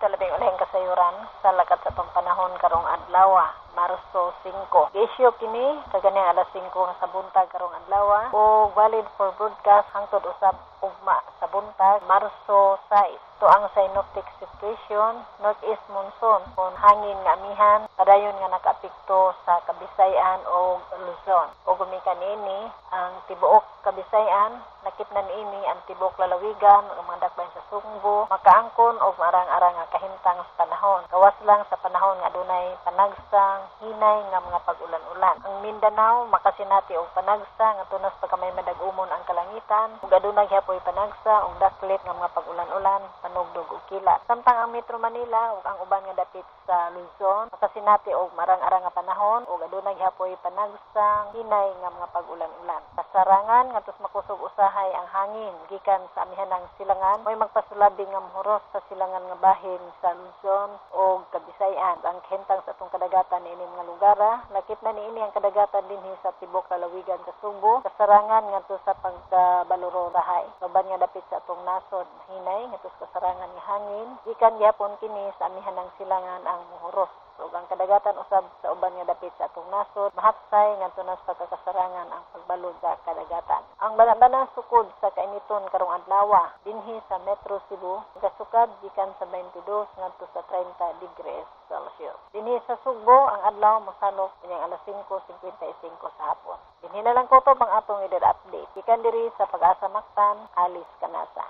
ito labing ulahing kasayuran sa lakat sa tong panahon karong adlaw, Marso 5. Gi-issue kini kagani alas 5 sa buntag karong adlaw o valid for broadcast hangtod usab ugma sa buntag Marso 6. To ang synoptic situation, northeast monsoon kon hangin nga amihan padayon nga nakaapekto sa Kabisayan o Luzon. O gumikan niini ang tibuok Kabisayan, nakit na niini ang tibuok lalawigan ug mga dakbayan sa Sugbo, makaangkon og marang-arang nga kahimtang sa panahon. Kawas lang sa panahon nga adunay panagsang hinay nga mga pag-ulan-ulan. Ang Mindanao makasinati og panagsa nga tunas pagkamay madag-umon ang kalangitan ug adunay gihapon panagsa ug daklit nga mga pag-ulan-ulan, panugdog ug kilat. Samtang ang Metro Manila ug ang uban nga dapit sa Luzon makasinati og marang-arang nga panahon ug adunay gihapon panagsang hinay nga mga pag-ulan-ulan. Kasarangan ngadto makusog usahay ang hangin gikan sa amihanang silangan may magpasulabi nga mohuros sa silangan nga bahin sa Luzon o Kabisayan. Ang kahimtang sa atong kadagatan niini mga lugar, lakip na niini ang kadagatan dinhi sa tibok lalawigan sa Sugbo. Kasarangan ngadto sa pagkabaluro rahay. Uban nga dapit sa atong nasod hinay ngadto sa kasarangan nga hangin gikan gyapon kini sa amihanang silangan ang mohuros. Ug ang kadagatan usab sa uban nga dapit sa atong nasod mahapsay ngadto na sa pagkakasarangan ang pagbalod sa kadagatan. Ang banabanang sukod sa kainiton karong adlaw dinhi sa Metro Cebu gasukad gikan sa 22 ngadto sa 30 degrees Celsius. Dinhi sa Sugbo ang adlaw mosalok ining alas 5:55 sa hapon. Dinhi na lang kutob ang atong weather update. Gikan diri sa Pag-asa Mactan, Alice Canasa.